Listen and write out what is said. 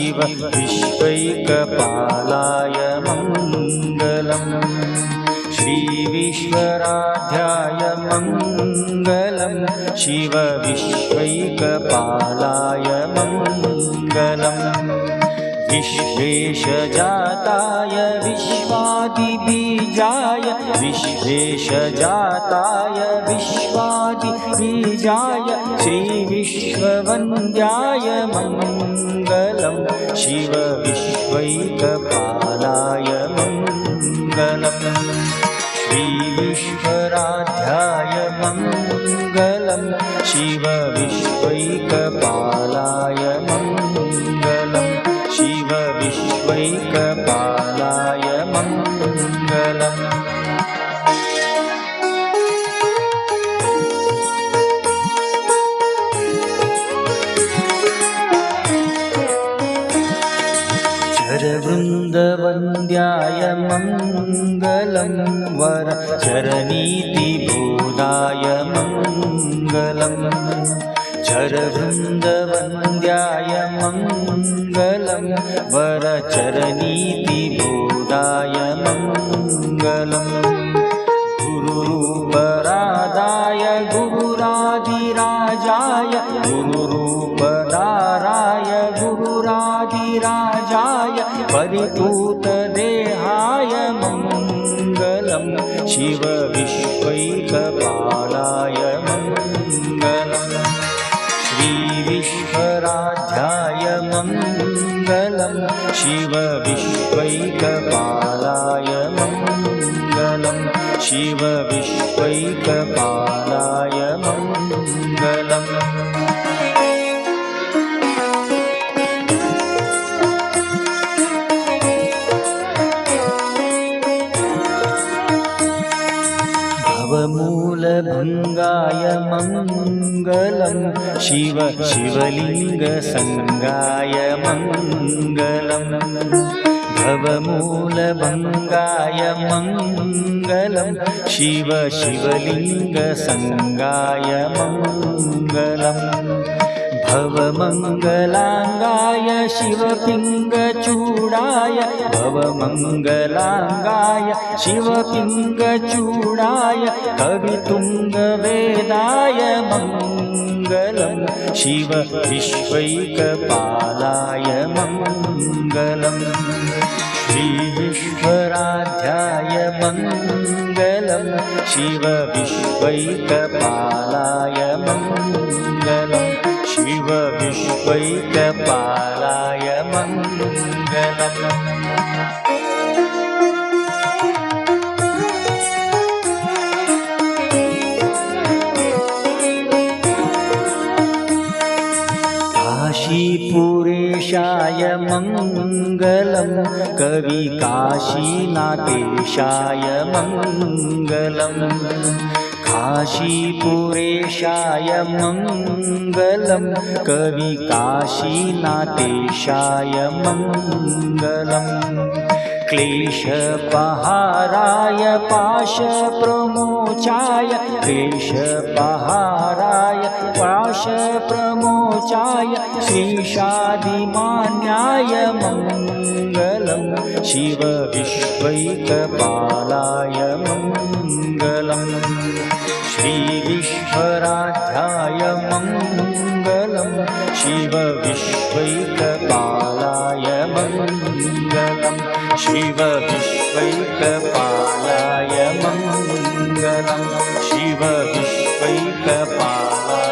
शिव विश्वैकपालाय मङ्गलम् श्रीविश्वराध्याय मङ्गलम् शिव विश्वैकपालाय मङ्गलम् विश्वेशजाताय विश्वादिबीजाय विश्वेशजाताय विश्वादिबीजाय श्रीविश्ववन्द्याय मङ्गलम् शिव विश्वैकपालाय मङ्गलम् श्रीविश्वराध्याय मङ्गलम् शिव विश्वैकपालाय मङ्गलम् शिव विश्वैकपालाय मङ्गलम् चरवृन्दवन्द्याय मङ्गलम् वरचरनीतिबोधाय मङ्गलम् चरवृन्दवन्द्याय मङ्गलम् वरचरनीतिबोधाय मङ्गलम् गुरुरूपराधाय गुरुरादिराजाय गुरुरूपधाराय गुरुरादिराजाय परिपूतदेहाय मङ्गलम् शिव विश्वैकपालाय मङ्गलम् श्रीविश्वराध्याय मङ्गलम् शिव विश्वैकपालाय मङ्गलम् शिव विश्वैकपालाय मङ्गलम् भवमूलभङ्गाय मङ्गलम् शिव शिवलिङ्गसङ्गाय मङ्गलम् भवमूलभङ्गाय मङ्गलम् शिव शिवलिङ्गसङ्गाय मङ्गलम् भवमङ्गलाङ्गाय शिवपिङ्गचूडाय भवमङ्गलाङ्गाय शिवपिङ्गचूडाय कवितुङ्गवेदाय मङ्गलम् शिव विश्वैकपालाय मङ्गलम् श्रीविश्वराध्याय मङ्गलम् शिव विश्वैकपालाय मङ्गलम् शिव विश्वैकपालाय मङ्गलम् काशीपुरेशाय मङ्गलम् कवि काशीनाथेशाय मङ्गलम् काशीपुरेशाय मङ्गलम् कवि काशीनाथेशाय मङ्गलम् क्लेशपहाराय पाशप्रमोचाय क्लेशपहाराय पाशप्रमोचाय श्रीशादिमान्याय मङ्गलम् शिव विश्वैकपालाय मङ्गलम् श्रीविश्वराध्याय मङ्गलम् शिव विश्वैकपालाय मङ्गलम् शिव विश्वैकपालाय मङ्गलम् शिव विश्वैकपालाय